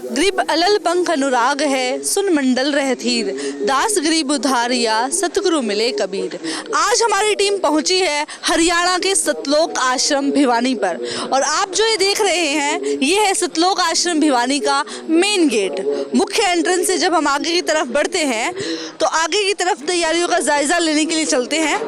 गरीब अलल पंख अनुराग है, सुन मंडल रह थीर, दास गरीब उधारिया, सतगुरु मिले कबीर। आज हमारी टीम पहुंची है हरियाणा के सतलोक आश्रम भिवानी पर, और आप जो ये देख रहे हैं ये है सतलोक आश्रम भिवानी का मेन गेट। मुख्य एंट्रेंस से जब हम आगे की तरफ बढ़ते हैं तो आगे की तरफ तैयारियों का जायजा लेने के लिए चलते हैं।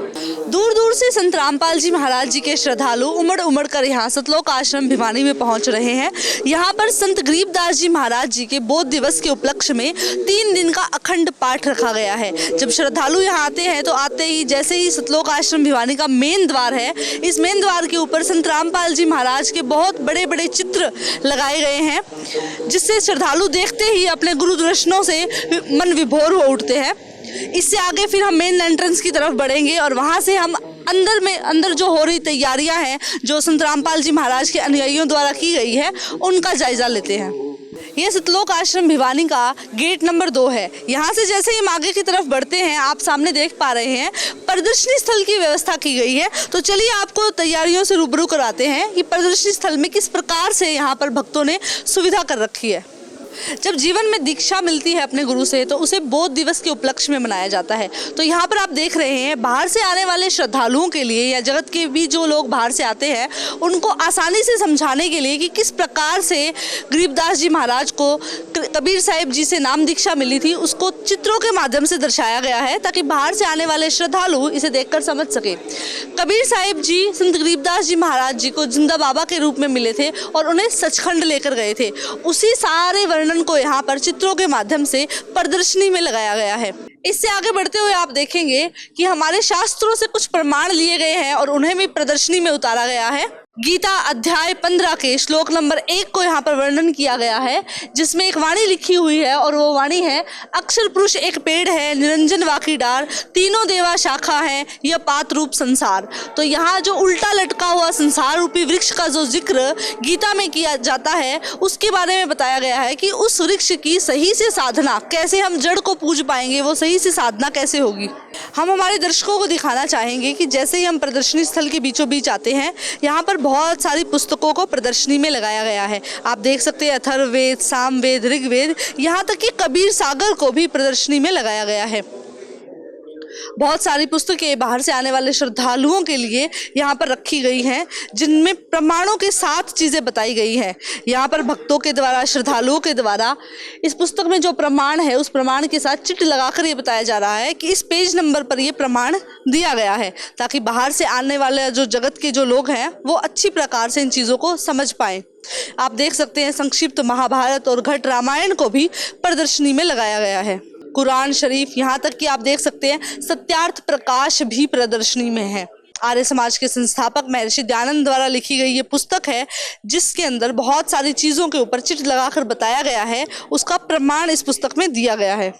दूर दूर से संत रामपाल जी महाराज जी के श्रद्धालु उमड़ उमड़ कर यहाँ सतलोक आश्रम भिवानी में पहुंच रहे हैं। यहाँ पर संत गरीबदास जी महाराज जी के बोध दिवस के उपलक्ष्य में 3 दिन का अखंड पाठ रखा गया है। जब श्रद्धालु यहाँ आते हैं तो आते ही जैसे ही सतलोक आश्रम भिवानी का मेन द्वार है, इस मेन द्वार के ऊपर संत रामपाल जी महाराज के बहुत बड़े बड़े चित्र लगाए गए हैं, जिससे श्रद्धालु देखते ही अपने गुरु दर्शनों से मन विभोर हो उठते हैं। इससे आगे फिर हम मेन एंट्रेंस की तरफ बढ़ेंगे और वहाँ से हम अंदर जो हो रही तैयारियां हैं, जो संत रामपाल जी महाराज के अनुयायियों द्वारा की गई है, उनका जायजा लेते हैं। यह सतलोक आश्रम भिवानी का गेट नंबर 2 है। यहाँ से जैसे ही हम आगे की तरफ बढ़ते हैं, आप सामने देख पा रहे हैं प्रदर्शनी स्थल की व्यवस्था की गई है। तो चलिए आपको तैयारियों से रूबरू कराते हैं कि प्रदर्शनी स्थल में किस प्रकार से यहाँ पर भक्तों ने सुविधा कर रखी है। जब जीवन में दीक्षा मिलती है अपने गुरु से तो उसे बोध दिवस के उपलक्ष्य में मनाया जाता है। तो यहाँ पर आप देख रहे हैं बाहर से आने वाले श्रद्धालुओं के लिए या जगत के भी जो लोग बाहर से आते हैं उनको आसानी से समझाने के लिए कि किस प्रकार से गरीबदास जी महाराज को कबीर साहिब जी से नाम दीक्षा मिली थी, उसको चित्रों के माध्यम से दर्शाया गया है ताकि बाहर से आने वाले श्रद्धालु इसे देखकर समझ सके। कबीर साहिब जी संत गरीबदास जी महाराज जी को जिंदा बाबा के रूप में मिले थे और उन्हें सचखंड लेकर गए थे। उसी सारे वर्णन को यहाँ पर चित्रों के माध्यम से प्रदर्शनी में लगाया गया है। इससे आगे बढ़ते हुए आप देखेंगे कि हमारे शास्त्रों से कुछ प्रमाण लिए गए हैं और उन्हें भी प्रदर्शनी में उतारा गया है। गीता अध्याय 15 के श्लोक नंबर 1 को यहाँ पर वर्णन किया गया है, जिसमें एक वाणी लिखी हुई है और वो वाणी है, अक्षर पुरुष एक पेड़ है, निरंजन वाकी डार, तीनों देवा शाखा है, यह पात रूप संसार। तो यहाँ जो उल्टा लटका हुआ संसार रूपी वृक्ष का जो जिक्र गीता में किया जाता है, उसके बारे में बताया गया है कि उस वृक्ष की सही से साधना कैसे, हम जड़ को पूज पाएंगे, वो सही से साधना कैसे होगी। हम हमारे दर्शकों को दिखाना चाहेंगे कि जैसे ही हम प्रदर्शनी स्थल के बीचों बीच आते हैं, यहाँ पर बहुत सारी पुस्तकों को प्रदर्शनी में लगाया गया है। आप देख सकते हैं अथर्ववेद, सामवेद, ऋग्वेद, यहाँ तक कि कबीर सागर को भी प्रदर्शनी में लगाया गया है। बहुत सारी पुस्तकें बाहर से आने वाले श्रद्धालुओं के लिए यहाँ पर रखी गई हैं, जिनमें प्रमाणों के साथ चीज़ें बताई गई हैं। यहाँ पर भक्तों के द्वारा, श्रद्धालुओं के द्वारा इस पुस्तक में जो प्रमाण है उस प्रमाण के साथ चिट लगाकर ये बताया जा रहा है कि इस पेज नंबर पर ये प्रमाण दिया गया है, ताकि बाहर से आने वाले जो जगत के जो लोग हैं वो अच्छी प्रकार से इन चीज़ों को समझ पाएँ। आप देख सकते हैं संक्षिप्त महाभारत और घट रामायण को भी प्रदर्शनी में लगाया गया है। कुरान शरीफ, यहाँ तक कि आप देख सकते हैं सत्यार्थ प्रकाश भी प्रदर्शनी में है। आर्य समाज के संस्थापक महर्षि दयानंद द्वारा लिखी गई ये पुस्तक है, जिसके अंदर बहुत सारी चीज़ों के ऊपर चिट लगाकर बताया गया है, उसका प्रमाण इस पुस्तक में दिया गया है।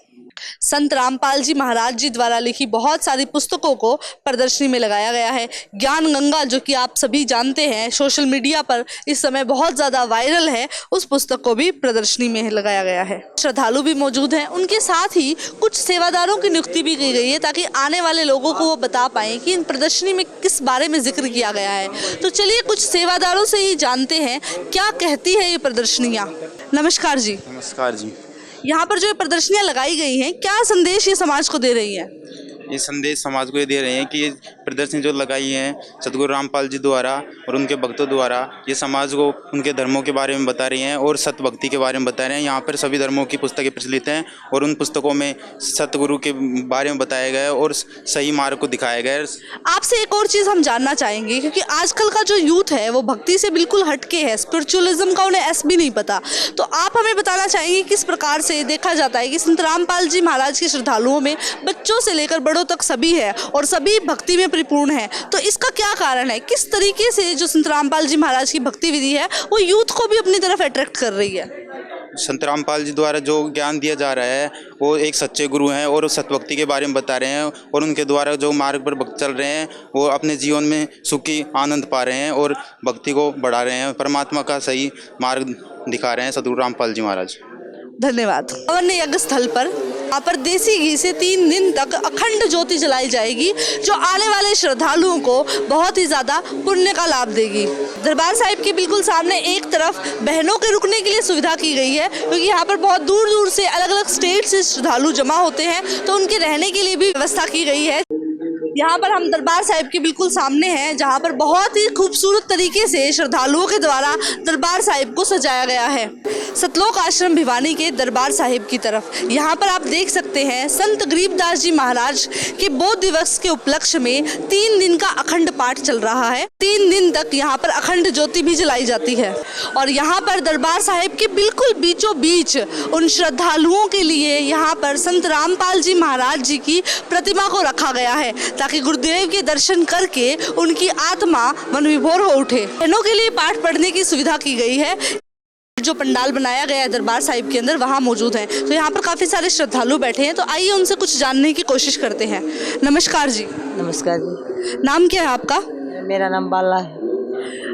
संत रामपाल जी महाराज जी द्वारा लिखी बहुत सारी पुस्तकों को प्रदर्शनी में लगाया गया है। ज्ञान गंगा, जो कि आप सभी जानते हैं सोशल मीडिया पर इस समय बहुत ज़्यादा वायरल है, उस पुस्तक को भी प्रदर्शनी में लगाया गया है। श्रद्धालु भी मौजूद हैं, उनके साथ ही कुछ सेवादारों की नियुक्ति भी की गई है ताकि आने वाले लोगों को वो बता पाएँ कि इन प्रदर्शनी में किस बारे में जिक्र किया गया है। तो चलिए कुछ सेवादारों से ही जानते हैं क्या कहती है ये प्रदर्शनियाँ। नमस्कार जी। नमस्कार जी। यहाँ पर जो प्रदर्शनियाँ लगाई गई हैं, क्या संदेश ये समाज को दे रही हैं? ये संदेश समाज को ये दे रहे हैं कि ये प्रदर्शनी जो लगाई है सतगुरु रामपाल जी द्वारा और उनके भक्तों द्वारा, ये समाज को उनके धर्मों के बारे में बता रही हैं और सत भक्ति के बारे में बता रहे हैं। यहाँ पर सभी धर्मों की पुस्तकें प्रचलित हैं और उन पुस्तकों में सतगुरु के बारे में बताया गया है और सही मार्ग को दिखाया गया है। आपसे एक और चीज़ हम जानना चाहेंगे, क्योंकि आजकल का जो यूथ है वो भक्ति से बिल्कुल हटके है, स्पिरिचुअलिज्म का उन्हें एस भी नहीं पता। तो आप हमें बताना चाहेंगे किस प्रकार से देखा जाता है कि संत रामपाल जी महाराज के श्रद्धालुओं में बच्चों से लेकर बड़ों तक सभी है और सभी भक्ति में परिपूर्ण है। तो इसका क्या कारण है? किस तरीके से जो संत रामपाल जी महाराज की भक्ति विधि है वो यूथ को भी अपनी तरफ अट्रैक्ट कर रही है? संत रामपाल जी द्वारा जो ज्ञान दिया जा रहा है वो एक सच्चे गुरु हैं और सतभक्ति के बारे में बता रहे हैं और उनके द्वारा जो मार्ग पर भक्त चल रहे हैं वो अपने जीवन में सुखी आनंद पा रहे हैं और भक्ति को बढ़ा रहे हैं, परमात्मा का सही मार्ग दिखा रहे हैं सतगुरु रामपाल जी महाराज। धन्यवाद। यज्ञ स्थल पर यहाँ पर देसी घी से 3 दिन तक अखंड ज्योति जलाई जाएगी, जो आने वाले श्रद्धालुओं को बहुत ही ज़्यादा पुण्य का लाभ देगी। दरबार साहिब के बिल्कुल सामने एक तरफ बहनों के रुकने के लिए सुविधा की गई है, क्योंकि यहाँ पर बहुत दूर दूर से अलग अलग स्टेट से श्रद्धालु जमा होते हैं, तो उनके रहने के लिए भी व्यवस्था की गई है। यहाँ पर हम दरबार साहिब के बिल्कुल सामने हैं, जहाँ पर बहुत ही खूबसूरत तरीके से श्रद्धालुओं के द्वारा दरबार साहिब को सजाया गया है। सतलोक आश्रम भिवानी के दरबार साहिब की तरफ यहाँ पर आप देख सकते हैं संत गरीबदास जी महाराज के बोध दिवस के उपलक्ष्य में 3 दिन का अखंड पाठ चल रहा है। 3 दिन तक यहाँ पर अखंड ज्योति भी जलाई जाती है और यहाँ पर दरबार साहिब के बिल्कुल बीचों बीच उन श्रद्धालुओं के लिए यहाँ पर संत रामपाल जी महाराज जी की प्रतिमा को रखा गया है, ताकि गुरुदेव के दर्शन करके उनकी आत्मा मन विभोर हो उठे। बहनों के लिए पाठ पढ़ने की सुविधा की गई है। जो पंडाल बनाया गया है दरबार साहिब के अंदर वहाँ मौजूद हैं, तो यहाँ पर काफ़ी सारे श्रद्धालु बैठे हैं, तो आइए उनसे कुछ जानने की कोशिश करते हैं। नमस्कार जी। नमस्कार जी। नाम क्या है आपका? मेरा नाम बाला है।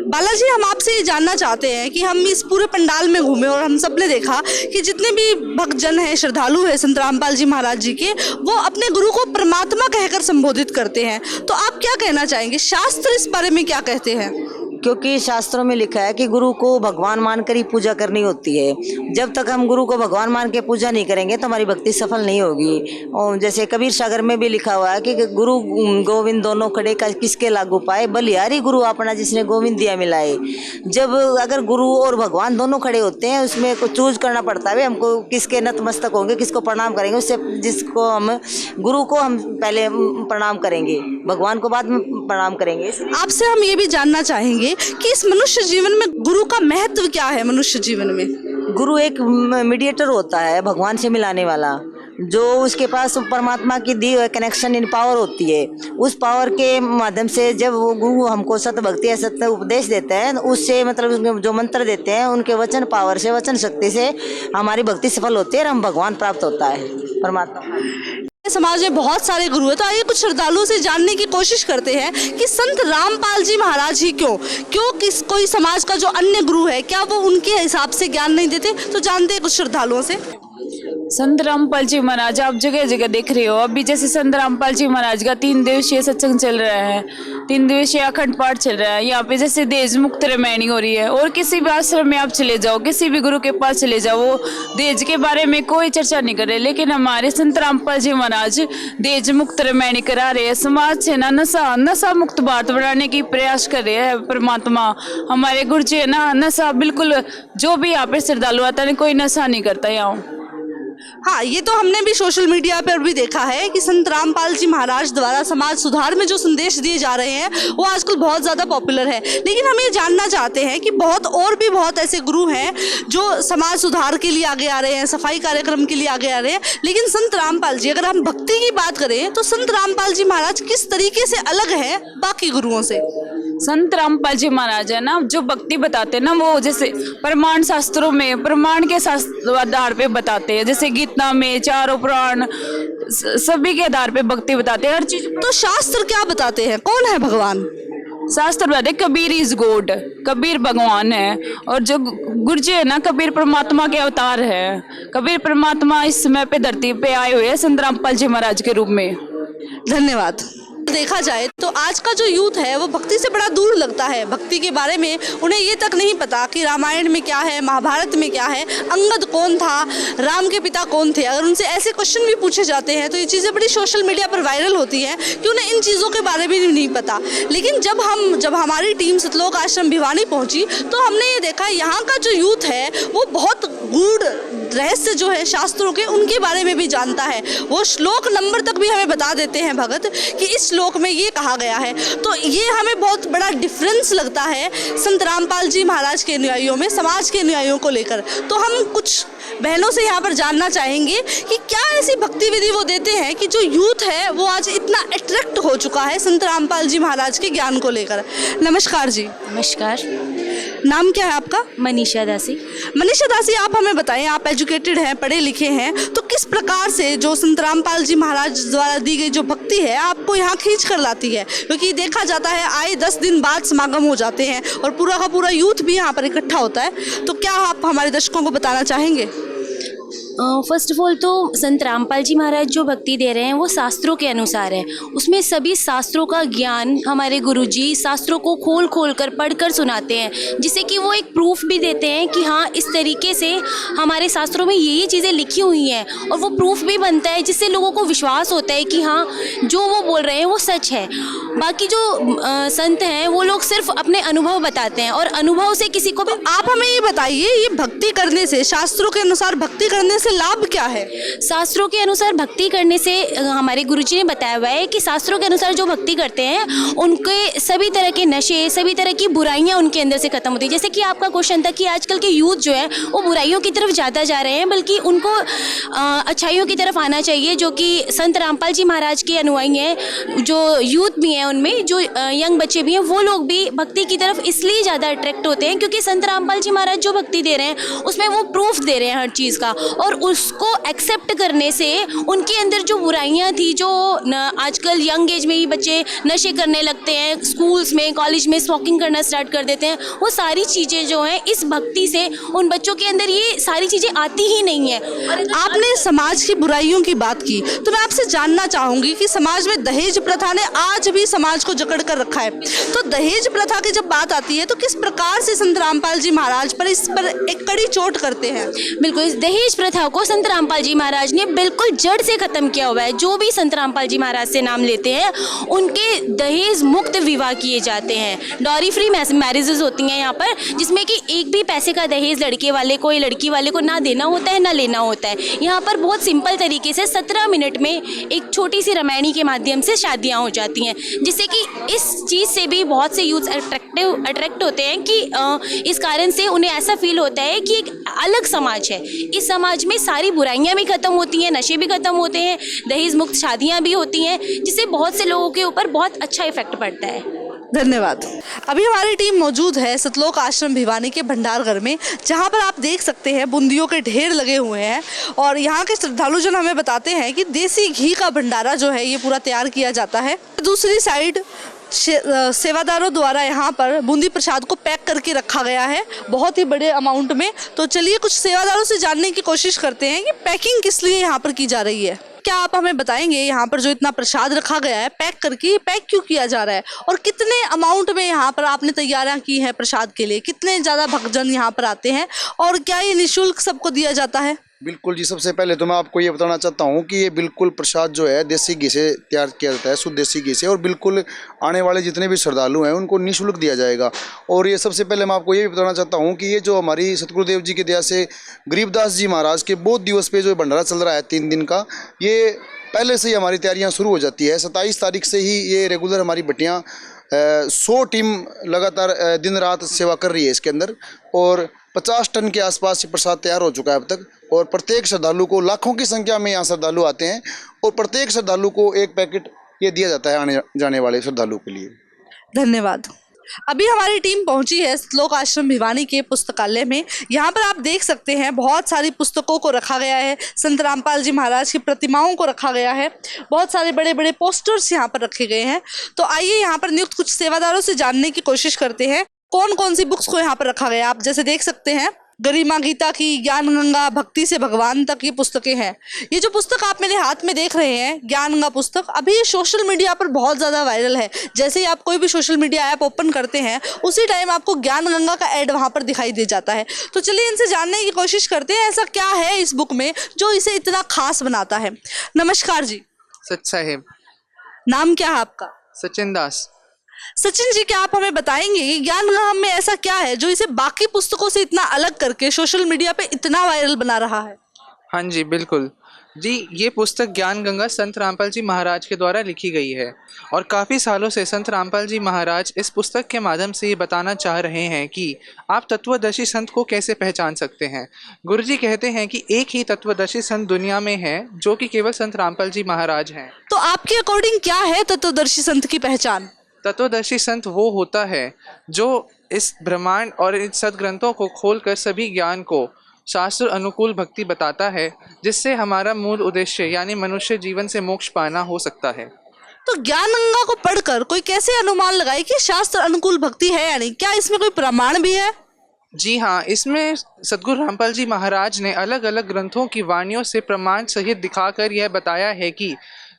बालाजी, हम आपसे ये जानना चाहते हैं कि हम इस पूरे पंडाल में घूमे और हम सब ने देखा कि जितने भी भक्तजन हैं, श्रद्धालु हैं संत रामपाल जी महाराज जी के, वो अपने गुरु को परमात्मा कहकर संबोधित करते हैं। तो आप क्या कहना चाहेंगे, शास्त्र इस बारे में क्या कहते हैं? क्योंकि शास्त्रों में लिखा है कि गुरु को भगवान मानकर ही पूजा करनी होती है। जब तक हम गुरु को भगवान मान के पूजा नहीं करेंगे तो हमारी भक्ति सफल नहीं होगी। और जैसे कबीर सागर में भी लिखा हुआ है कि गुरु गोविंद दोनों खड़े किसके लागू पाए, बलिहारी गुरु अपना जिसने गोविंद दिया मिलाए। जब अगर गुरु और भगवान दोनों खड़े होते हैं, उसमें को चूज करना पड़ता है हमको किसके नतमस्तक होंगे, किसको प्रणाम करेंगे। उससे जिसको हम गुरु को हम पहले प्रणाम करेंगे, भगवान को बाद में प्रणाम करेंगे। आपसे हम ये भी जानना चाहेंगे कि इस मनुष्य जीवन में गुरु का महत्व क्या है? मनुष्य जीवन में गुरु एक मीडिएटर होता है, भगवान से मिलाने वाला, जो उसके पास परमात्मा की दी हुई कनेक्शन इन पावर होती है। उस पावर के माध्यम से जब वो गुरु हमको सत्य भक्ति या सत्य उपदेश देते हैं, उससे मतलब जो मंत्र देते हैं उनके वचन पावर से, वचन शक्ति से हमारी भक्ति सफल होती है और हम भगवान प्राप्त होता है, परमात्मा। समाज में बहुत सारे गुरु हैं, तो आइए कुछ श्रद्धालुओं से जानने की कोशिश करते हैं कि संत रामपाल जी महाराज ही क्यों कोई समाज का जो अन्य गुरु है, क्या वो उनके हिसाब से ज्ञान नहीं देते? तो जानते हैं कुछ श्रद्धालुओं से। संत रामपाल जी महाराज आप जगह जगह देख रहे हो। अभी जैसे संत रामपाल जी महाराज का 3 दिवसीय सत्संग चल रहा है, 3 दिवसीय अखंड पाठ चल रहा है। यहाँ पे जैसे देश मुक्त रामायणी हो रही है, और किसी भी आश्रम में आप चले जाओ, किसी भी गुरु के पास चले जाओ, वो देश के बारे में कोई चर्चा नहीं कर रहे। लेकिन हमारे संत रामपाल जी महाराज देश मुक्त रामायणी करा रहे हैं। समाज से ना नशा मुक्त भारत बनाने की प्रयास कर रहे हैं परमात्मा। हमारे गुरु जी है ना, नशा बिल्कुल, जो भी यहाँ पे श्रद्धालु आता है कोई नशा नहीं करता यहाँ। हाँ, ये तो हमने भी सोशल मीडिया पर भी देखा है कि संत रामपाल जी महाराज द्वारा समाज सुधार में जो संदेश दिए जा रहे हैं वो आजकल बहुत ज़्यादा पॉपुलर है। लेकिन हम ये जानना चाहते हैं कि बहुत ऐसे गुरु हैं जो समाज सुधार के लिए आगे आ रहे हैं, सफाई कार्यक्रम के लिए आगे आ रहे हैं। लेकिन संत रामपाल जी, अगर हम भक्ति की बात करें तो संत रामपाल जी महाराज किस तरीके से अलग है बाकी गुरुओं से? संत रामपाल जी महाराज है ना, जो भक्ति बताते हैं ना, वो जैसे प्रमाण शास्त्रों में प्रमाण के आधार पे बताते हैं। जैसे गीता में चारों पुराण सभी के आधार पे भक्ति बताते हैं, हर चीज। तो शास्त्र क्या बताते हैं, कौन है भगवान? शास्त्र बताते कबीर इज गॉड, कबीर भगवान है। और जो गुरु जी है ना, कबीर परमात्मा के अवतार है। कबीर परमात्मा इस समय पे धरती पे आए हुए हैं संत रामपाल जी महाराज के रूप में। धन्यवाद। देखा जाए तो आज का जो यूथ है वो भक्ति से बड़ा दूर लगता है। भक्ति के बारे में उन्हें ये तक नहीं पता कि रामायण में क्या है, महाभारत में क्या है, अंगद कौन था, राम के पिता कौन थे। अगर उनसे ऐसे क्वेश्चन भी पूछे जाते हैं तो ये चीज़ें बड़ी सोशल मीडिया पर वायरल होती हैं कि उन्हें इन चीज़ों के बारे में नहीं पता। लेकिन जब हमारी टीम सतलोक आश्रम भिवानी पहुंची तो हमने ये देखा यहाँ का जो यूथ है वो बहुत गूढ़ रहस्य जो है शास्त्रों के, उनके बारे में भी जानता है। वो श्लोक नंबर तक भी हमें बता देते हैं भगत कि इस श्लोक में ये कहा गया है। तो ये हमें बहुत बड़ा डिफरेंस लगता है संत रामपाल जी महाराज के अनुयायियों में, समाज के अनुयायियों को लेकर। तो हम कुछ बहनों से यहाँ पर जानना चाहेंगे कि क्या ऐसी भक्ति विधि वो देते हैं कि जो यूथ है वो आज इतना अट्रैक्ट हो चुका है संत रामपाल जी महाराज के ज्ञान को लेकर। नमस्कार जी। नमस्कार। नाम क्या है आपका? मनीषा दासी। मनीषा दासी, आप हमें बताएं, आप एजुकेटेड हैं, पढ़े लिखे हैं, तो किस प्रकार से जो संत रामपाल जी महाराज द्वारा दी गई जो भक्ति है आपको यहाँ खींच कर लाती है? क्योंकि देखा जाता है आए 10 दिन बाद समागम हो जाते हैं और पूरा का पूरा यूथ भी यहाँ पर इकट्ठा होता है। तो क्या आप हमारे दर्शकों को बताना चाहेंगे? फर्स्ट ऑफ ऑल तो संत रामपाल जी महाराज जो भक्ति दे रहे हैं वो शास्त्रों के अनुसार है। उसमें सभी शास्त्रों का ज्ञान हमारे गुरुजी शास्त्रों को खोल खोल कर पढ़ कर सुनाते हैं, जिससे कि वो एक प्रूफ भी देते हैं कि हाँ इस तरीके से हमारे शास्त्रों में ये चीज़ें लिखी हुई हैं, और वो प्रूफ भी बनता है जिससे लोगों को विश्वास होता है कि हाँ जो वो बोल रहे हैं वो सच है। बाकी जो संत हैं वो लोग सिर्फ अपने अनुभव बताते हैं, और अनुभव से किसी को भी। आप हमें ये बताइए, ये भक्ति करने से, शास्त्रों के अनुसार भक्ति करने से लाभ क्या है? शास्त्रों के अनुसार भक्ति करने से हमारे गुरुजी ने बताया हुआ है कि शास्त्रों के अनुसार जो भक्ति करते हैं उनके सभी तरह के नशे, सभी तरह की बुराइयां उनके अंदर से खत्म होती है। जैसे कि आपका क्वेश्चन था कि आजकल के यूथ जो है वो बुराइयों की तरफ ज़्यादा जा रहे हैं, बल्कि उनको अच्छाइयों की तरफ आना चाहिए, जो कि संत रामपाल जी महाराज के अनुयायी हैं, जो यूथ भी हैं उनमें, जो यंग बच्चे भी हैं, वो लोग भी भक्ति की तरफ इसलिए ज़्यादा अट्रैक्ट होते हैं क्योंकि संत रामपाल जी महाराज जो भक्ति दे रहे हैं उसमें वो प्रूफ दे रहे हैं हर चीज़ का, और उसको एक्सेप्ट करने से उनके अंदर जो बुराइयां थी, जो आजकल यंग एज में ही बच्चे नशे करने लगते हैं, स्कूल्स में कॉलेज में स्मोकिंग करना स्टार्ट कर देते हैं, वो सारी चीज़ें जो हैं इस भक्ति से उन बच्चों के अंदर ये सारी चीज़ें आती ही नहीं है। और आपने समाज की बुराइयों की बात की, तो मैं आपसे जानना चाहूंगी कि समाज में दहेज प्रथा ने आज भी समाज को जकड़ कर रखा है। तो दहेज प्रथा की जब बात आती है तो किस प्रकार से संत रामपाल जी महाराज पर इस पर एक कड़ी चोट करते हैं? बिल्कुल, इस दहेज प्रथा को संत रामपाल जी महाराज ने बिल्कुल जड़ से खत्म किया हुआ है। जो भी संत रामपाल जी महाराज से नाम लेते हैं उनके दहेज मुक्त विवाह किए जाते हैं। डॉरी फ्री मैरिजेस होती हैं यहाँ पर, जिसमें कि एक भी पैसे का दहेज लड़के वाले को या लड़की वाले को ना देना होता है ना लेना होता है। यहाँ पर बहुत सिंपल तरीके से 17 मिनट में एक छोटी सी रामायणी के माध्यम से शादियाँ हो जाती हैं, जिससे कि इस चीज़ से भी बहुत से यूथ अट्रैक्ट होते हैं कि इस कारण से उन्हें ऐसा फील होता है कि एक अलग समाज है, इस समाज में सारी बुराइयां भी खत्म होती हैं, नशे भी खत्म होते हैं, दहेज मुक्त शादियां भी होती हैं, जिससे बहुत से लोगों के ऊपर बहुत अच्छा इफेक्ट पड़ता है। धन्यवाद। अभी हमारी टीम मौजूद है सतलोक आश्रम भिवानी के भंडारघर में, जहां पर आप देख सकते हैं बूंदियों के ढेर लगे हुए हैं, और यहाँ के श्रद्धालु जन हमें बताते हैं कि देसी घी का भंडारा जो है ये पूरा तैयार किया जाता है। दूसरी साइड सेवादारों द्वारा यहाँ पर बूंदी प्रसाद को पैक करके रखा गया है बहुत ही बड़े अमाउंट में। तो चलिए कुछ सेवादारों से जानने की कोशिश करते हैं कि पैकिंग किस लिए यहाँ पर की जा रही है। क्या आप हमें बताएंगे यहाँ पर जो इतना प्रसाद रखा गया है पैक करके, पैक क्यों किया जा रहा है, और कितने अमाउंट में यहाँ पर आपने तैयारियाँ की हैं प्रसाद के लिए? कितने ज़्यादा भक्तजन यहाँ पर आते हैं, और क्या ये निःशुल्क सबको दिया जाता है? बिल्कुल जी, सबसे पहले तो मैं आपको ये बताना चाहता हूँ कि ये बिल्कुल प्रसाद जो है देसी घी से तैयार किया जाता है, शुद्ध देसी घी से, और बिल्कुल आने वाले जितने भी श्रद्धालु हैं उनको निःशुल्क दिया जाएगा। और ये सबसे पहले मैं आपको ये भी बताना चाहता हूँ कि ये जो हमारी सतगुरुदेव जी की दया से गरीबदास जी महाराज के बोध दिवस पे जो भंडारा चल रहा है 3 दिन का, ये पहले से ही हमारी तैयारियाँ शुरू हो जाती है। 27 तारीख से ही ये रेगुलर हमारी बटियाँ 100 टीम लगातार दिन रात सेवा कर रही है इसके अंदर, और 50 टन के आसपास ये प्रसाद तैयार हो चुका है अब तक। और प्रत्येक श्रद्धालु को, लाखों की संख्या में यहाँ श्रद्धालु आते हैं, और प्रत्येक श्रद्धालु को एक पैकेट ये दिया जाता है आने जाने वाले श्रद्धालु के लिए। धन्यवाद। अभी हमारी टीम पहुंची है सतलोक आश्रम भिवानी के पुस्तकालय में। यहाँ पर आप देख सकते हैं बहुत सारी पुस्तकों को रखा गया है, संत रामपाल जी महाराज की प्रतिमाओं को रखा गया है, बहुत सारे बड़े बड़े पोस्टर्स यहाँ पर रखे गए हैं। तो आइए यहाँ पर नियुक्त कुछ सेवादारों से जानने की कोशिश करते हैं कौन कौन सी बुक्स को यहाँ पर रखा गया है। आप जैसे देख सकते हैं गरिमा गीता की, ज्ञान गंगा, भक्ति से भगवान तक ये पुस्तकें हैं। ये जो पुस्तक आप मेरे हाथ में देख रहे हैं ज्ञान गंगा पुस्तक, अभी ये सोशल मीडिया पर बहुत ज़्यादा वायरल है। जैसे ही आप कोई भी सोशल मीडिया ऐप ओपन करते हैं उसी टाइम आपको ज्ञान गंगा का ऐड वहाँ पर दिखाई दे जाता है। तो चलिए इनसे जानने की कोशिश करते हैं ऐसा क्या है इस बुक में जो इसे इतना खास बनाता है। नमस्कार जी। सच साहेब। नाम क्या है आपका? सचिन दास। सचिन जी, क्या आप हमें बताएंगे कि ज्ञान गंगा में ऐसा क्या है जो इसे बाकी पुस्तकों से इतना अलग करके सोशल मीडिया पे इतना वायरल बना रहा है? हाँ जी बिल्कुल जी, ये पुस्तक ज्ञान गंगा संत रामपाल जी महाराज के द्वारा लिखी गई है, और काफ़ी सालों से संत रामपाल जी महाराज इस पुस्तक के माध्यम से ये बताना चाह रहे हैं कि आप तत्वदर्शी संत को कैसे पहचान सकते हैं। गुरुजी कहते हैं कि एक ही तत्वदर्शी संत दुनिया में है जो कि केवल संत रामपाल जी महाराज हैं। तो आपके अकॉर्डिंग क्या है तत्वदर्शी संत की पहचान? तत्वदर्शी संत वो होता है जो इस ब्रह्मांड और इन सदग्रंथों को खोलकर सभी ज्ञान को शास्त्र अनुकूल भक्ति बताता है, जिससे हमारा मूल उद्देश्य यानी मनुष्य जीवन से मोक्ष पाना हो सकता है। तो ज्ञान गंगा को पढ़कर कोई कैसे अनुमान लगाए कि शास्त्र अनुकूल भक्ति है या नहीं? क्या इसमें कोई प्रमाण भी है? जी हाँ, इसमें सद्गुरु रामपाल जी महाराज ने अलग अलग ग्रंथों की वाणियों से प्रमाण सहित दिखाकर यह बताया है कि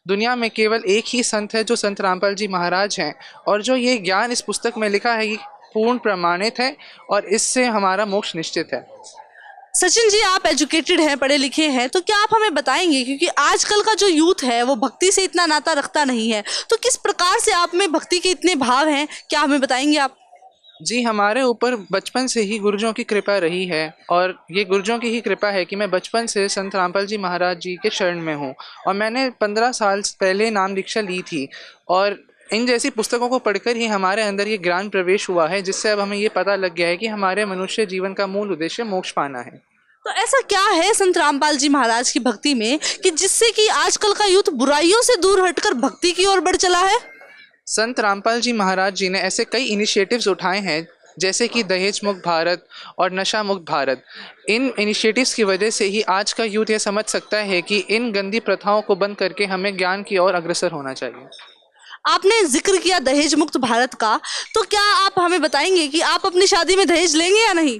दुनिया में केवल एक ही संत है जो संत रामपाल जी महाराज हैं, और जो ये ज्ञान इस पुस्तक में लिखा है ये पूर्ण प्रमाणित है और इससे हमारा मोक्ष निश्चित है। सचिन जी, आप एजुकेटेड हैं, पढ़े लिखे हैं, तो क्या आप हमें बताएंगे, क्योंकि आजकल का जो यूथ है वो भक्ति से इतना नाता रखता नहीं है, तो किस प्रकार से आप में भक्ति के इतने भाव हैं, क्या हमें बताएंगे आप? जी, हमारे ऊपर बचपन से ही गुरुजों की कृपा रही है, और ये गुरुजों की ही कृपा है कि मैं बचपन से संत रामपाल जी महाराज जी के शरण में हूँ, और मैंने 15 साल पहले नाम दीक्षा ली थी, और इन जैसी पुस्तकों को पढ़कर ही हमारे अंदर ये ज्ञान प्रवेश हुआ है, जिससे अब हमें ये पता लग गया है कि हमारे मनुष्य जीवन का मूल उद्देश्य मोक्ष पाना है। तो ऐसा क्या है संत रामपाल जी महाराज की भक्ति में कि जिससे कि आजकल का यूथ बुराइयों से दूर हटकर भक्ति की ओर बढ़ चला है? संत रामपाल जी महाराज जी ने ऐसे कई इनिशिएटिव्स उठाए हैं, जैसे कि दहेज मुक्त भारत और नशा मुक्त भारत। इन इनिशिएटिव्स की वजह से ही आज का यूथ यह समझ सकता है कि इन गंदी प्रथाओं को बंद करके हमें ज्ञान की ओर अग्रसर होना चाहिए। आपने जिक्र किया दहेज मुक्त भारत का, तो क्या आप हमें बताएंगे कि आप अपनी शादी में दहेज लेंगे या नहीं?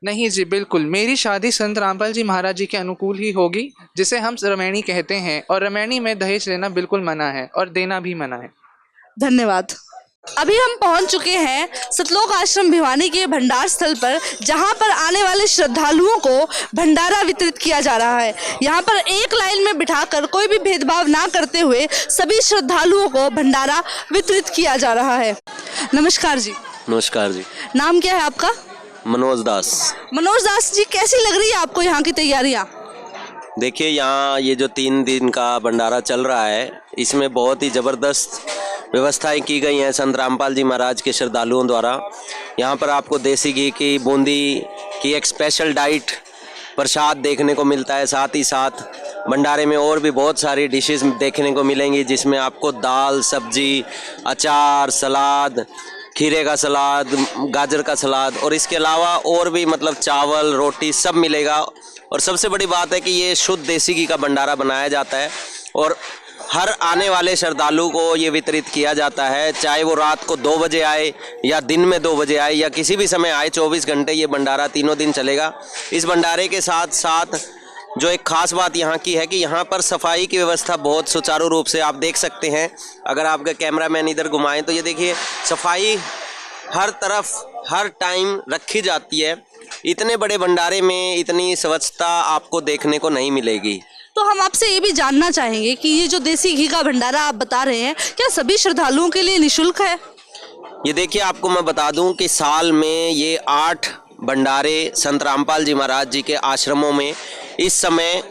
नहीं जी, बिल्कुल, मेरी शादी संत रामपाल जी महाराज जी के अनुकूल ही होगी, जिसे हम रमैनी कहते हैं, और रमैनी में दहेज लेना बिल्कुल मना है और देना भी मना है। धन्यवाद। अभी हम पहुंच चुके हैं सतलोक आश्रम भिवानी के भंडार स्थल पर, जहां पर आने वाले श्रद्धालुओं को भंडारा वितरित किया जा रहा है। यहां पर एक लाइन में बिठाकर कोई भी भेदभाव ना करते हुए सभी श्रद्धालुओं को भंडारा वितरित किया जा रहा है। नमस्कार जी। नमस्कार जी। नाम क्या है आपका? मनोज दास। मनोज दास जी, कैसी लग रही है आपको यहाँ की तैयारियाँ? देखिए, यहाँ ये जो 3 दिन का भंडारा चल रहा है, इसमें बहुत ही ज़बरदस्त व्यवस्थाएं की गई हैं संत रामपाल जी महाराज के श्रद्धालुओं द्वारा। यहाँ पर आपको देसी घी की बूंदी की एक स्पेशल डाइट प्रसाद देखने को मिलता है। साथ ही साथ भंडारे में और भी बहुत सारी डिशेस देखने को मिलेंगी, जिसमें आपको दाल, सब्जी, अचार, सलाद, खीरे का सलाद, गाजर का सलाद, और इसके अलावा और भी मतलब चावल, रोटी सब मिलेगा। और सबसे बड़ी बात है कि ये शुद्ध देसी घी का भंडारा बनाया जाता है और हर आने वाले श्रद्धालु को ये वितरित किया जाता है, चाहे वो रात को 2 बजे आए या दिन में 2 बजे आए या किसी भी समय आए। 24 घंटे ये भंडारा तीनों दिन चलेगा। इस भंडारे के साथ साथ जो एक ख़ास बात यहाँ की है कि यहाँ पर सफाई की व्यवस्था बहुत सुचारू रूप से आप देख सकते हैं। अगर आपका कैमरामैन इधर घुमाएं तो ये देखिए, सफाई हर तरफ हर टाइम रखी जाती है। इतने बड़े भंडारे में इतनी स्वच्छता आपको देखने को नहीं मिलेगी। तो हम आपसे ये भी जानना चाहेंगे कि ये जो देसी घी का भंडारा आप बता रहे हैं, क्या सभी श्रद्धालुओं के लिए निःशुल्क है? ये देखिए, आपको मैं बता दूं कि साल में ये 8 भंडारे संत रामपाल जी महाराज जी के आश्रमों में इस समय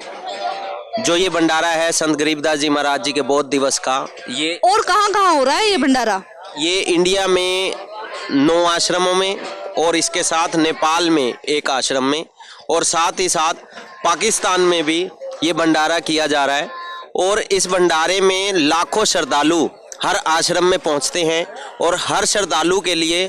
जो ये भंडारा है संत गरीबदास जी महाराज जी के बौद्ध दिवस का, ये और कहाँ हो रहा है ये भंडारा? ये इंडिया में 9 आश्रमों में, और इसके साथ नेपाल में 1 आश्रम में, और साथ ही साथ पाकिस्तान में भी ये भंडारा किया जा रहा है। और इस भंडारे में लाखों श्रद्धालु हर आश्रम में पहुंचते हैं, और हर श्रद्धालु के लिए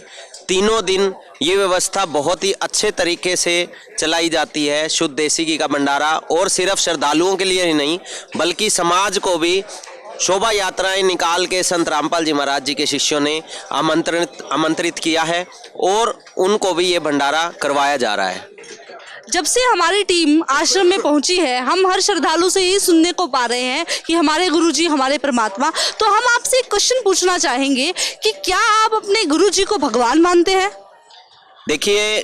तीनों दिन ये व्यवस्था बहुत ही अच्छे तरीके से चलाई जाती है, शुद्ध देसी घी का भंडारा। और सिर्फ श्रद्धालुओं के लिए ही नहीं, बल्कि समाज को भी शोभा यात्राएं निकाल के संत रामपाल जी महाराज जी के शिष्यों ने आमंत्रित किया है, और उनको भी ये भंडारा करवाया जा रहा है। जब से हमारी टीम आश्रम में पहुंची है, हम हर श्रद्धालु से ये सुनने को पा रहे हैं कि हमारे गुरुजी हमारे परमात्मा। तो हम आपसे एक क्वेश्चन पूछना चाहेंगे कि क्या आप अपने गुरुजी को भगवान मानते हैं? देखिए,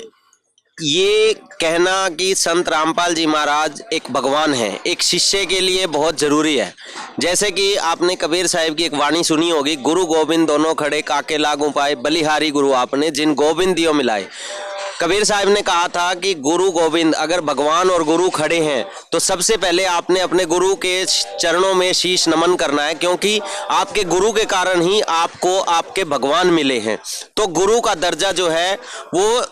ये कहना कि संत रामपाल जी महाराज एक भगवान हैं, एक शिष्य के लिए बहुत ज़रूरी है। जैसे कि आपने कबीर साहिब की एक वाणी सुनी होगी, गुरु गोविंद दोनों खड़े काके लागू पाए, बलिहारी गुरु आपने जिन गोविंद दियो मिलाए। कबीर साहिब ने कहा था कि गुरु गोविंद, अगर भगवान और गुरु खड़े हैं तो सबसे पहले आपने अपने गुरु के चरणों में शीश नमन करना है, क्योंकि आपके गुरु के कारण ही आपको आपके भगवान मिले हैं। तो गुरु का दर्जा जो है वो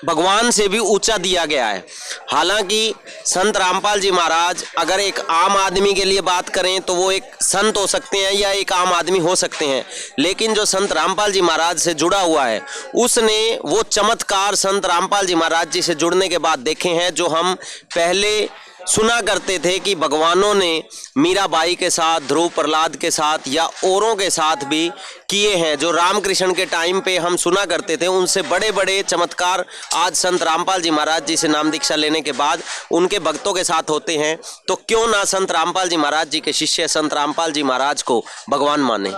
भगवान से भी ऊंचा दिया गया है। हालांकि संत रामपाल जी महाराज अगर एक आम आदमी के लिए बात करें तो वो एक संत हो सकते हैं या एक आम आदमी हो सकते हैं, लेकिन जो संत रामपाल जी महाराज से जुड़ा हुआ है उसने वो चमत्कार संत रामपाल जी महाराज जी से जुड़ने के बाद देखे हैं, जो हम पहले सुना करते थे कि भगवानों ने मीराबाई के साथ, ध्रुव प्रहलाद के साथ या औरों के साथ भी किए हैं। जो रामकृष्ण के टाइम पे हम सुना करते थे, उनसे बड़े बड़े चमत्कार आज संत रामपाल जी महाराज जी से नाम दीक्षा लेने के बाद उनके भक्तों के साथ होते हैं। तो क्यों ना संत रामपाल जी महाराज जी के शिष्य संत रामपाल जी महाराज को भगवान माने।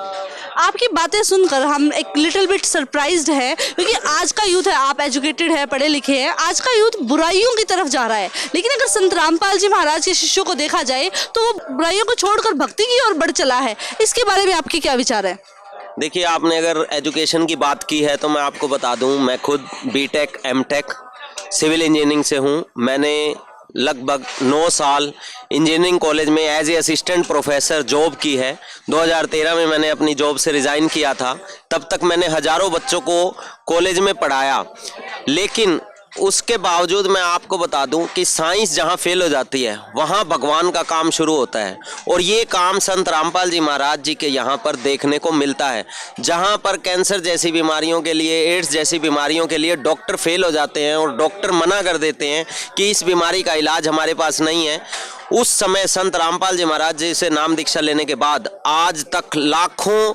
आपकी बातें सुनकर हम एक लिटिल बिट सरप्राइज्ड है, क्योंकि आज का यूथ है, आप एजुकेटेड है, पढ़े लिखे हैं, आज का यूथ बुराइयों की तरफ जा रहा है। लेकिन अगर संत रामपाल जी महाराज के शिष्यों को देखा जाए तो वो बुराइयों को छोड़कर भक्ति की ओर बढ़ चला है। इसके बारे में आपके क्या विचार है? देखिए, आपने अगर एजुकेशन की बात की है तो मैं आपको बता दूं, मैं खुद बीटेक एमटेक सिविल इंजीनियरिंग से हूं। मैंने लगभग 9 साल इंजीनियरिंग कॉलेज में as a assistant professor job की है। 2013 में मैंने अपनी जॉब से रिज़ाइन किया था। तब तक मैंने हज़ारों बच्चों को कॉलेज में पढ़ाया। लेकिन उसके बावजूद मैं आपको बता दूं कि साइंस जहां फेल हो जाती है वहां भगवान का काम शुरू होता है। और ये काम संत रामपाल जी महाराज जी के यहाँ पर देखने को मिलता है। जहां पर कैंसर जैसी बीमारियों के लिए, एड्स जैसी बीमारियों के लिए डॉक्टर फेल हो जाते हैं और डॉक्टर मना कर देते हैं कि इस बीमारी का इलाज हमारे पास नहीं है, उस समय संत रामपाल जी महाराज जी से नाम दीक्षा लेने के बाद आज तक लाखों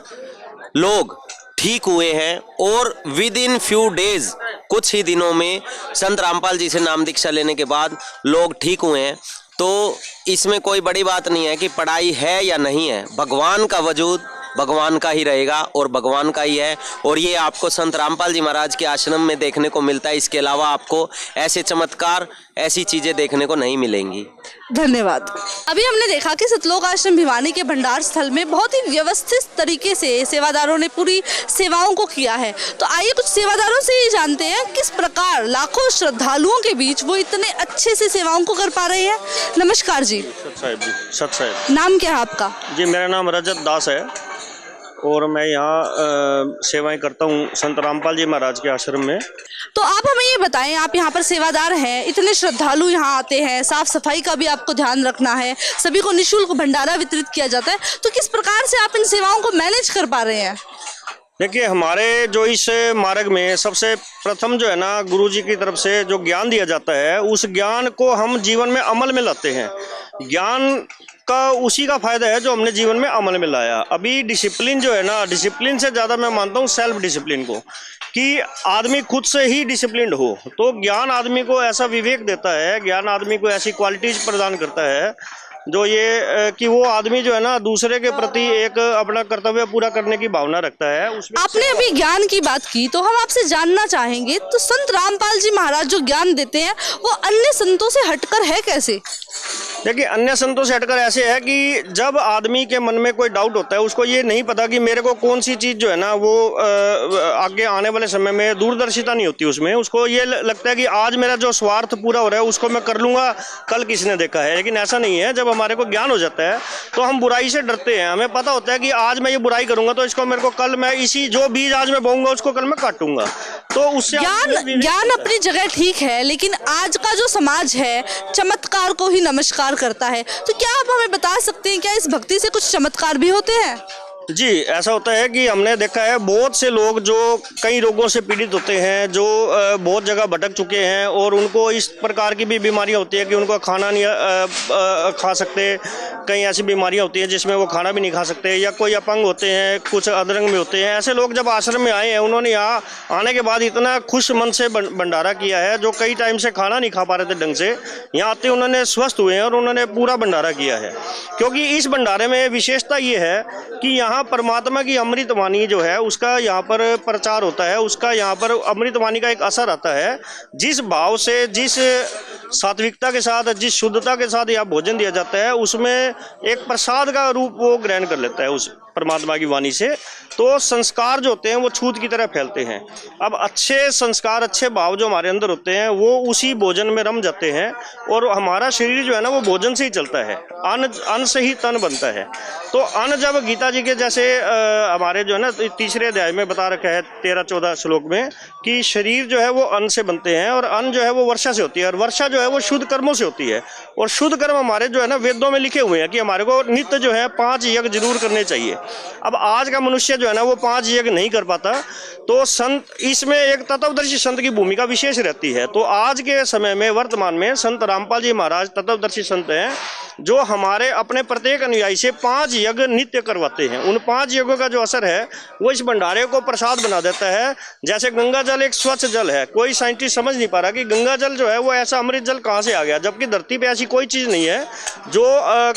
लोग ठीक हुए हैं। और विद इन फ्यू डेज, कुछ ही दिनों में संत रामपाल जी से नाम दीक्षा लेने के बाद लोग ठीक हुए हैं। तो इसमें कोई बड़ी बात नहीं है कि पढ़ाई है या नहीं है, भगवान का वजूद भगवान का ही रहेगा और भगवान का ही है। और ये आपको संत रामपाल जी महाराज के आश्रम में देखने को मिलता है। इसके अलावा आपको ऐसे चमत्कार, ऐसी चीज़ें देखने को नहीं मिलेंगी। धन्यवाद। अभी हमने देखा कि सतलोक आश्रम भिवानी के भंडार स्थल में बहुत ही व्यवस्थित तरीके से सेवादारों ने पूरी सेवाओं को किया है। तो आइए कुछ सेवादारों से ही जानते हैं किस प्रकार लाखों श्रद्धालुओं के बीच वो इतने अच्छे से सेवाओं को कर पा रहे हैं। नमस्कार जी। सत साहेब। नाम क्या है आपका? जी, मेरा नाम रजत दास है और मैं यहाँ सेवाएं करता हूँ संत रामपाल जी महाराज के आश्रम में। तो आप हमें ये बताएं, आप यहाँ पर सेवादार हैं, इतने श्रद्धालु यहाँ आते हैं, साफ सफाई का भी आपको ध्यान रखना है, सभी को निःशुल्क भंडारा वितरित किया जाता है, तो किस प्रकार से आप इन सेवाओं को मैनेज कर पा रहे हैं? देखिए, हमारे जो इस मार्ग में सबसे प्रथम जो है ना, गुरु जी की तरफ से जो ज्ञान दिया जाता है, उस ज्ञान को हम जीवन में अमल में लाते हैं। ज्ञान का उसी का फायदा है जो हमने जीवन में अमल में लाया। अभी डिसिप्लिन जो है ना, डिसिप्लिन से ज़्यादा मैं मानता हूँ सेल्फ डिसिप्लिन को, कि आदमी खुद से ही डिसिप्लिन हो। तो ज्ञान आदमी को ऐसा विवेक देता है, ज्ञान आदमी को ऐसी क्वालिटीज प्रदान करता है जो ये कि वो आदमी जो है ना, दूसरे के प्रति एक अपना कर्तव्य पूरा करने की भावना रखता है। उसमें आपने अभी ज्ञान की बात की, तो हम आपसे जानना चाहेंगे, तो संत रामपाल जी महाराज जो ज्ञान देते हैं वो अन्य संतों से हटकर है कैसे? देखिए, अन्य संतों से हटकर ऐसे है कि जब आदमी के मन में कोई डाउट होता है, उसको ये नहीं पता कि मेरे को कौन सी चीज़ जो है ना वो आगे आने वाले समय में दूरदर्शिता नहीं होती उसमें। उसको ये लगता है कि आज मेरा जो स्वार्थ पूरा हो रहा है उसको मैं कर लूँगा, कल किसने देखा है। लेकिन ऐसा नहीं है। जब हमारे को ज्ञान हो जाता है तो हम बुराई से डरते हैं। हमें पता होता है कि आज मैं ये बुराई करूँगा तो इसको मेरे को कल मैं इसी जो बीज आज मैं बोऊंगा उसको कल मैं काटूंगा। तो उससे ज्ञान अपनी जगह ठीक है, लेकिन आज का जो समाज है चमत्कार को ही नमस्कार करता है। तो क्या आप हमें बता सकते हैं, क्या इस भक्ति से कुछ चमत्कार भी होते हैं? जी, ऐसा होता है कि हमने देखा है बहुत से लोग जो कई रोगों से पीड़ित होते हैं, जो बहुत जगह भटक चुके हैं और उनको इस प्रकार की भी बीमारियां होती है कि उनको खाना नहीं खा सकते। कई ऐसी बीमारियां होती हैं जिसमें वो खाना भी नहीं खा सकते, या कोई अपंग होते हैं, कुछ अधरंग में होते हैं। ऐसे लोग जब आश्रम में आए हैं, उन्होंने यहाँ आने के बाद इतना खुश मन से भंडारा किया है, जो कई टाइम से खाना नहीं खा पा रहे थे ढंग से, यहाँ आते उन्होंने स्वस्थ हुए हैं और उन्होंने पूरा भंडारा किया है। क्योंकि इस भंडारे में विशेषता ये है कि यहाँ परमात्मा की अमृतवाणी जो है उसका यहाँ पर प्रचार होता है, उसका यहाँ पर अमृतवाणी का एक असर आता है। जिस भाव से, जिस सात्विकता के साथ, जिस शुद्धता के साथ यहाँ भोजन दिया जाता है, उसमें एक प्रसाद का रूप वो ग्रहण कर लेता है उस परमात्मा की वाणी से। तो संस्कार जो होते हैं वो छूत की तरह फैलते हैं। अब अच्छे संस्कार, अच्छे भाव जो हमारे अंदर होते हैं वो उसी भोजन में रम जाते हैं और हमारा शरीर जो है ना वो भोजन से ही चलता है। अन्न से ही तन बनता है। तो अन्न जब गीता जी के जैसे हमारे जो है ना तीसरे अध्याय में बता रखा है 13-14 श्लोक में कि शरीर जो है वो अन्न से बनते हैं और अन्न जो है वो वर्षा से होती है और वर्षा जो है वो शुद्ध कर्मों से होती है। और शुद्ध कर्म हमारे जो है ना वेदों में लिखे हुए हैं कि हमारे को नित्य जो है 5 यज्ञ जरूर करने चाहिए। अब आज का मनुष्य जो है ना वो 5 यज्ञ नहीं कर पाता, तो संत इसमें एक तत्वदर्शी संत की भूमिका विशेष रहती है। तो आज के समय में वर्तमान में संत रामपाल जी महाराज तत्वदर्शी संत हैं जो हमारे अपने प्रत्येक अनुयायी से 5 यज्ञ नित्य करवाते हैं। उन 5 यज्ञों का जो असर है वो इस भंडारे को प्रसाद बना देता है। जैसे गंगा जल एक स्वच्छ जल है, कोई साइंटिस्ट समझ नहीं पा रहा कि गंगा जल जो है वो ऐसा अमृत जल कहाँ से आ गया, जबकि धरती पे ऐसी कोई चीज़ नहीं है जो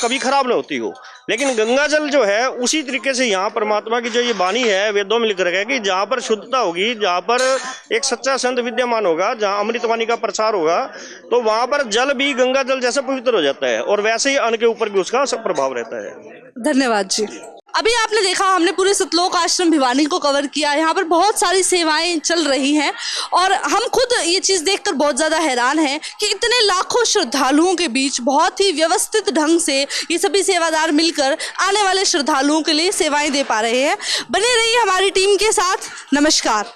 कभी खराब ना होती हो। लेकिन गंगा जल जो है उसी तरीके से यहाँ परमात्मा की जो ये वाणी है वेदों में लिख रखा है कि जहाँ पर शुद्धता होगी, जहाँ पर एक सच्चा संत विद्यमान होगा, जहाँ अमृतवाणी का प्रसार होगा, तो वहाँ पर जल भी गंगा जल जैसा पवित्र हो जाता है और वैसे ही अन्न के ऊपर भी उसका प्रभाव रहता है। धन्यवाद जी। अभी आपने देखा हमने पूरे सतलोक आश्रम भिवानी को कवर किया। यहाँ पर बहुत सारी सेवाएं चल रही हैं और हम खुद ये चीज़ देखकर बहुत ज़्यादा हैरान हैं कि इतने लाखों श्रद्धालुओं के बीच बहुत ही व्यवस्थित ढंग से ये सभी सेवादार मिलकर आने वाले श्रद्धालुओं के लिए सेवाएं दे पा रहे हैं। बने रहिए हमारी टीम के साथ। नमस्कार।